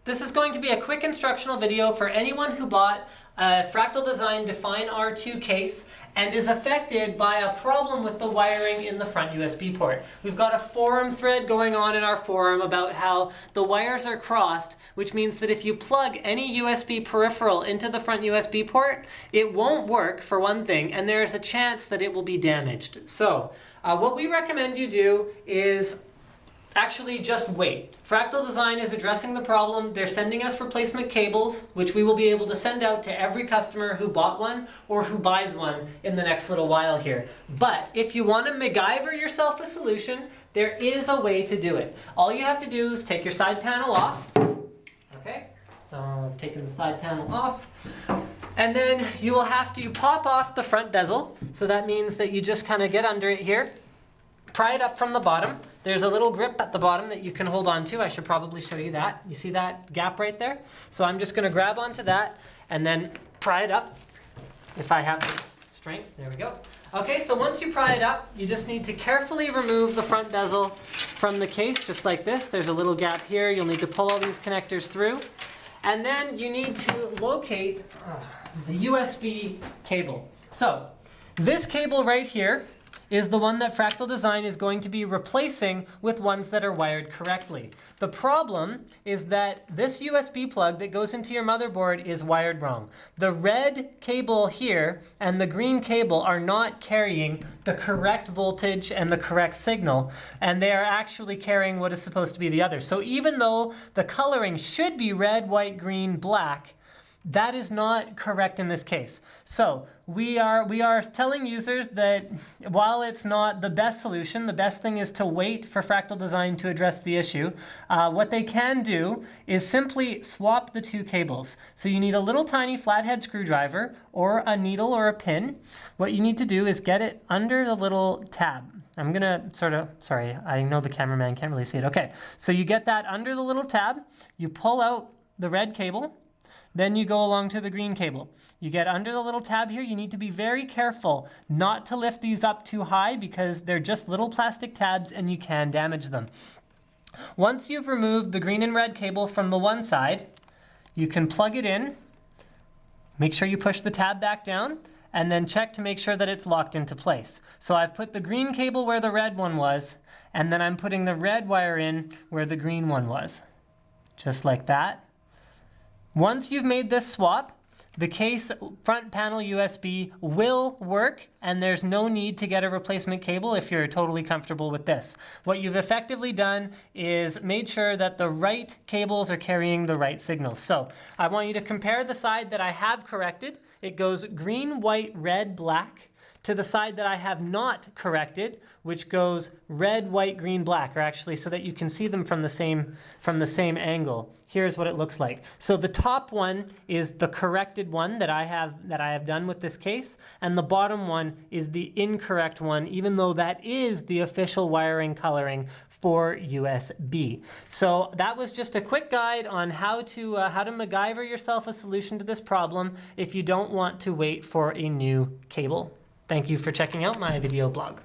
This is going to be a quick instructional video for anyone who bought a Fractal Design Define R2 case and is affected by a problem with the wiring in the front USB port. We've got a forum thread going on in our forum about how the wires are crossed, which means that if you plug any USB peripheral into the front USB port, it won't work for one thing, and there is a chance that it will be damaged. So what we recommend you do is actually just wait. Fractal Design is addressing the problem. They're sending us replacement cables, which we will be able to send out to every customer who bought one or who buys one in the next little while here. But if you want to MacGyver yourself a solution, there is a way to do it. All you have to do is take your side panel off. Okay, so I've taken the side panel off. And then you will have to pop off the front bezel. So that means that you just kind of get under it here. Pry it up from the bottom. There's a little grip at the bottom that you can hold on to. I should probably show you that. You see that gap right there? So I'm just gonna grab onto that and then pry it up if I have the strength. There we go. Okay, so once you pry it up, you just need to carefully remove the front bezel from the case, just like this. There's a little gap here. You'll need to pull all these connectors through. And then you need to locate the USB cable. So this cable right here is the one that Fractal Design is going to be replacing with ones that are wired correctly. The problem is that this USB plug that goes into your motherboard is wired wrong. The red cable here and the green cable are not carrying the correct voltage and the correct signal, and they are actually carrying what is supposed to be the other. So even though the coloring should be red, white, green, black, that is not correct in this case. So we are telling users that while it's not the best solution, the best thing is to wait for Fractal Design to address the issue. What they can do is simply swap the two cables. So you need a little tiny flathead screwdriver or a needle or a pin. What you need to do is get it under the little tab. I'm gonna sorry, I know the cameraman can't really see it. Okay, so you get that under the little tab, you pull out the red cable, then you go along to the green cable. You get under the little tab here. You need to be very careful not to lift these up too high because they're just little plastic tabs and you can damage them. Once you've removed the green and red cable from the one side, you can plug it in, make sure you push the tab back down, and then check to make sure that it's locked into place. So I've put the green cable where the red one was, and then I'm putting the red wire in where the green one was. Just like that. Once you've made this swap, the case front panel USB will work, and there's no need to get a replacement cable if you're totally comfortable with this. What you've effectively done is made sure that the right cables are carrying the right signals. So I want you to compare the side that I have corrected. It goes green, white, red, black, to the side that I have not corrected, which goes red, white, green, black, or actually so that you can see them from the same angle. Here's what it looks like. So the top one is the corrected one that I have done with this case, and the bottom one is the incorrect one, even though that is the official wiring coloring for USB. So that was just a quick guide on how to MacGyver yourself a solution to this problem if you don't want to wait for a new cable. Thank you for checking out my video blog.